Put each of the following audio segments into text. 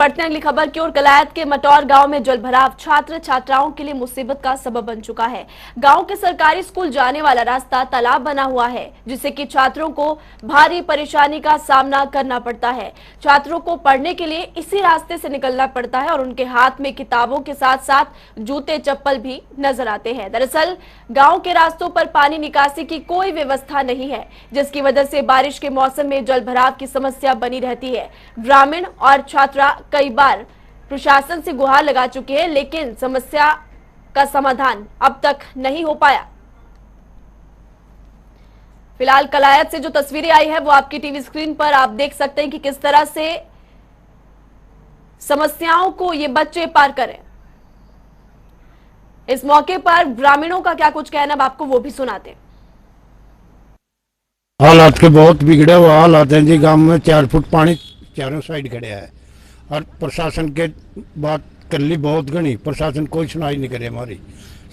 बढ़ते अगली खबर की ओर। कलायत के मटौर गांव में जलभराव छात्र छात्राओं के लिए मुसीबत का सबब बन चुका है। गांव के सरकारी स्कूल जाने वाला रास्ता तालाब बना हुआ है, जिससे कि छात्रों को भारी परेशानी का सामना करना पड़ता है। छात्रों को पढ़ने के लिए इसी रास्ते से निकलना पड़ता है और उनके हाथ में किताबों के साथ साथ जूते चप्पल भी नजर आते हैं। दरअसल गाँव के रास्तों पर पानी निकासी की कोई व्यवस्था नहीं है, जिसकी वजह से बारिश के मौसम में जलभराव की समस्या बनी रहती है। ग्रामीण और छात्रा कई बार प्रशासन से गुहार लगा चुके हैं, लेकिन समस्या का समाधान अब तक नहीं हो पाया। फिलहाल कलायत से जो तस्वीरें आई है वो आपकी टीवी स्क्रीन पर आप देख सकते हैं कि किस तरह से समस्याओं को ये बच्चे पार करें। इस मौके पर ग्रामीणों का क्या कुछ कहना, अब आपको वो भी सुनाते हैं। हालात के बहुत बिगड़े हुए हालात हैं जी। गांव में 4 फुट पानी चारों साइड खड़े है और प्रशासन के बात कर ली बहुत घनी, प्रशासन कोई सुनाई नहीं करे हमारी।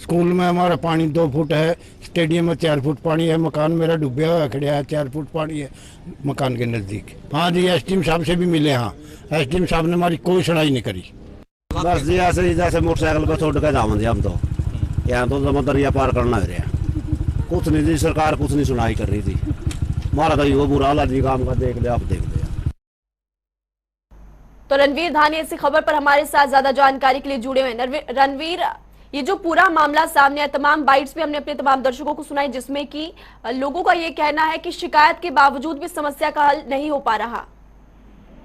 स्कूल में हमारा पानी 2 फुट है, स्टेडियम में 4 फुट पानी है, मकान मेरा डूबा हुआ खड़ा है, 4 फुट पानी है मकान के नजदीक। हाँ जी, एसडीएम साहब से भी मिले। हाँ, एसडीएम साहब ने हमारी कोई सुनाई नहीं करी। बस जी ऐसे जैसे मोटरसाइकिल पर छोड़ के जावन जी हम तो यहाँ तो जमा दरिया पार करना है। कुछ नहीं जी, सरकार कुछ नहीं सुनाई कर रही थी। हमारा तो वो बुरा हाल जी काम का, देख ले आप, देख ले। तो रणवीर धानी इसी खबर पर हमारे साथ ज्यादा जानकारी के लिए जुड़े हुए हैं। रणवीर, ये जो पूरा मामला सामने है, तमाम बाइट्स भी हमने अपने तमाम दर्शकों को सुनाई, जिसमें कि लोगों का ये कहना है कि शिकायत के बावजूद भी समस्या का हल नहीं हो पा रहा।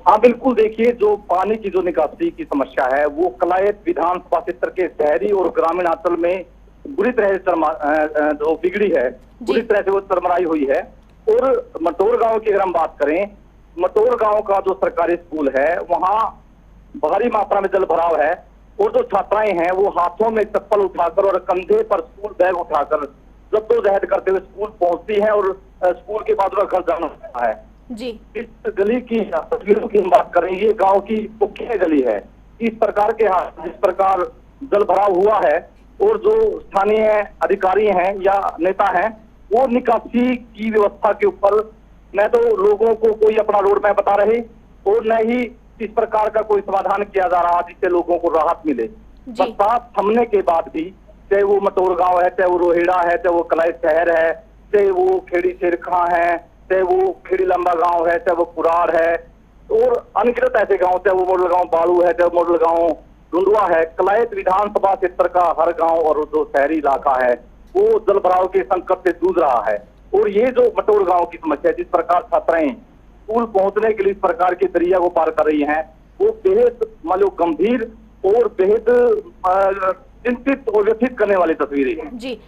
हाँ बिल्कुल, देखिए जो पानी की जो निकासी की समस्या है वो कलायत विधानसभा क्षेत्र के शहरी और ग्रामीण अंचल में बुरी तरह से जो बिगड़ी है, बुरी तरह से वो चरमराई हुई है। और मटौर गांव की अगर हम बात करें, मटौर गांव का जो सरकारी स्कूल है वहाँ भारी मात्रा में जल भराव है और जो छात्राएं हैं वो हाथों में चप्पल उठाकर और कंधे पर स्कूल बैग उठाकर जद्दोजहद करते हुए स्कूल पहुंचती है और स्कूल के बाद घर जाना पड़ता है जी। इस गली की तस्वीरों की हम बात करें, ये गांव की मुख्य गली है। इस प्रकार के हाथ जिस प्रकार जल भराव हुआ है और जो स्थानीय अधिकारी हैं या नेता हैं वो निकासी की व्यवस्था के ऊपर न तो लोगों को कोई अपना रोड मैप बता रहे और न ही इस प्रकार का कोई समाधान किया जा रहा जिससे लोगों को राहत मिले। बरसात थमने के बाद भी, चाहे वो मटौर गांव है, चाहे वो रोहिड़ा है, चाहे वो कलायत शहर है, चाहे वो खेड़ी शेरखा है, चाहे वो खेड़ी लंबा गांव है, चाहे वो कुरार है और अनगिनत ऐसे गांव, चाहे वो मॉडल गांव बाड़ू है, चाहे मॉडल गांव रुंडवा है, कलायत विधानसभा क्षेत्र का हर गांव और जो शहरी इलाका है वो जल भराव के संकट से जूझ रहा है। और ये जो मटौर गांव की समस्या है, जिस प्रकार छात्राएं स्कूल पहुंचने के लिए इस प्रकार के दरिया को पार कर रही हैं, वो बेहद मालूम गंभीर और बेहद चिंतित और व्यथित करने वाली तस्वीरें हैं जी।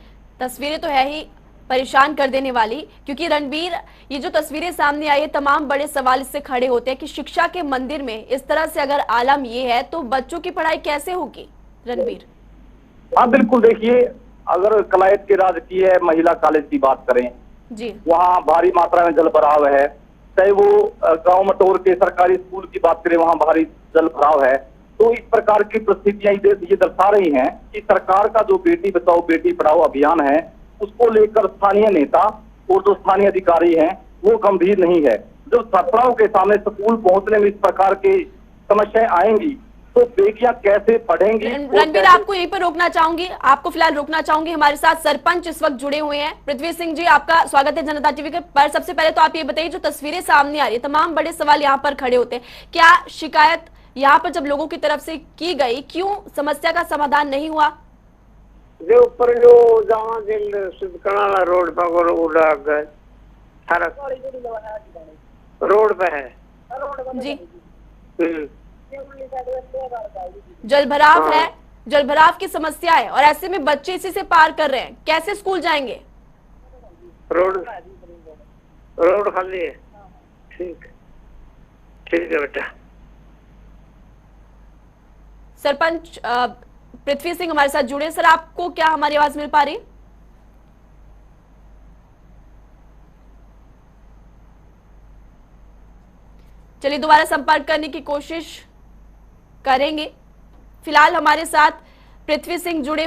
तस्वीरें तो है ही परेशान कर देने वाली, क्योंकि रणवीर ये जो तस्वीरें सामने आई है, तमाम बड़े सवाल इससे खड़े होते हैं कि शिक्षा के मंदिर में इस तरह से अगर आलम ये है तो बच्चों की पढ़ाई कैसे होगी। रणवीर, हाँ बिल्कुल, देखिए अगर कलायत के राजकीय महिला कॉलेज की बात करें जी, वहाँ भारी मात्रा में जल भराव है। चाहे वो गांव मटौर के सरकारी स्कूल की बात करें, वहाँ भारी जल भराव है। तो इस प्रकार की परिस्थितियां ये दर्शा रही हैं कि सरकार का जो बेटी बचाओ बेटी पढ़ाओ अभियान है उसको लेकर स्थानीय नेता और जो स्थानीय अधिकारी हैं वो गंभीर नहीं है। जब छात्राओं के सामने स्कूल पहुंचने में इस प्रकार की समस्याएं आएंगी तो बेटियां कैसे पढ़ेंगी। रणवीर, आपको यहीं पर रोकना चाहूंगी, आपको फिलहाल रोकना चाहूंगी। हमारे साथ सरपंच इस वक्त जुड़े हुए हैं। पृथ्वी सिंह जी, आपका स्वागत है जनता टीवी पर। सबसे पहले तो आप ये बताइए, जो तस्वीरें सामने आ रही है, तमाम बड़े सवाल यहाँ पर खड़े होते हैं। क्या शिकायत यहाँ पर जब लोगों की तरफ से की गई, क्यों समस्या का समाधान नहीं हुआ? जो ऊपर जो जहाँ सिद्धकणाला रोड पर रोड पे है जी, जलभराव है, जलभराव की समस्या है और ऐसे में बच्चे इसी से पार कर रहे हैं, कैसे स्कूल जाएंगे? रोड खाली है। ठीक है बेटा। सरपंच पृथ्वी सिंह हमारे साथ जुड़े। सर, आपको क्या हमारी आवाज मिल पा रही? चलिए दोबारा संपर्क करने की कोशिश करेंगे। फिलहाल हमारे साथ पृथ्वी सिंह जुड़े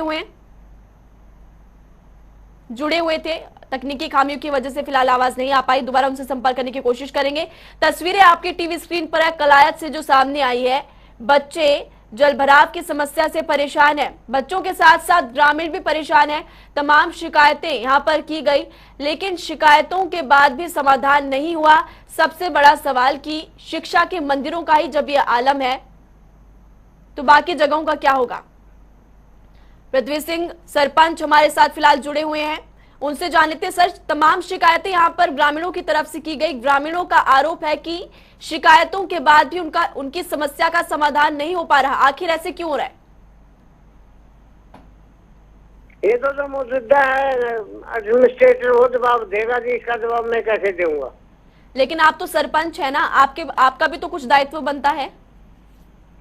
हुए थे, तकनीकी खामियों की वजह से फिलहाल आवाज नहीं आ पाई। दोबारा उनसे संपर्क करने की कोशिश करेंगे। तस्वीरें आपके टीवी स्क्रीन पर है। कलायत से जो सामने आई है, बच्चे जलभराव की समस्या से परेशान है, बच्चों के साथ साथ ग्रामीण भी परेशान है। तमाम शिकायतें यहां पर की गई, लेकिन शिकायतों के बाद भी समाधान नहीं हुआ। सबसे बड़ा सवाल कि शिक्षा के मंदिरों का ही जब यह आलम है तो बाकी जगहों का क्या होगा। पृथ्वी सिंह सरपंच हमारे साथ फिलहाल जुड़े हुए हैं, उनसे जान लेते हैं। सर, तमाम शिकायतें यहां पर ग्रामीणों की तरफ से की गई। ग्रामीणों का आरोप है कि शिकायतों के बाद भी उनकी समस्या का समाधान नहीं हो पा रहा। आखिर ऐसे क्यों हो रहा है? ये तो मुद्दा है, एडमिनिस्ट्रेटर वो जवाब देगा जी, इसका जवाब मैं कैसे दूंगा। लेकिन आप तो सरपंच है ना, आपका भी तो कुछ दायित्व बनता है।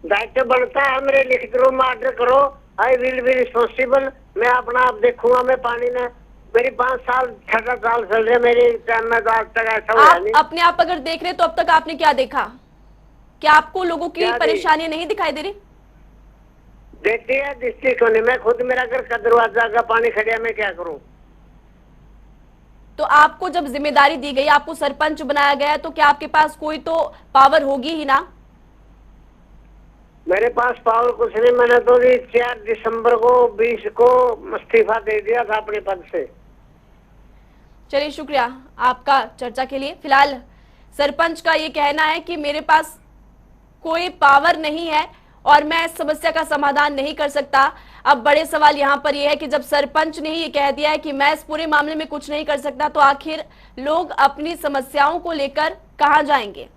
दायित्व बनता है, मेरे लिखित रूप में ऑर्डर करो, आई विल बी रिस्पॉन्सिबल। मैं अपना आप देखूंगा। मैं पानी में मेरी 5 साल 6 साल चल रहे, मेरे टाइम में तो आज तक ऐसा हुआ नहीं। अपने आप अगर देख रहे तो अब तक आपने क्या देखा? क्या आपको लोगों की परेशानी नहीं दिखाई दे रही? देखती है, दिखती क्यों नहीं। मैं खुद, मेरा घर का दरवाजा का पानी खड़िया, मैं क्या करूं। तो आपको जब जिम्मेदारी दी गई, आपको सरपंच बनाया गया, तो क्या आपके पास कोई तो पावर होगी ही ना? मेरे पास पावर कुछ नहीं। मैंने तो 4 दिसंबर को 20 को इस्तीफा दे दिया था अपने पद से। चलिए, शुक्रिया आपका चर्चा के लिए। फिलहाल सरपंच का ये कहना है कि मेरे पास कोई पावर नहीं है और मैं इस समस्या का समाधान नहीं कर सकता। अब बड़े सवाल यहाँ पर यह है कि जब सरपंच ने ये कह दिया है कि मैं इस पूरे मामले में कुछ नहीं कर सकता, तो आखिर लोग अपनी समस्याओं को लेकर कहाँ जाएंगे?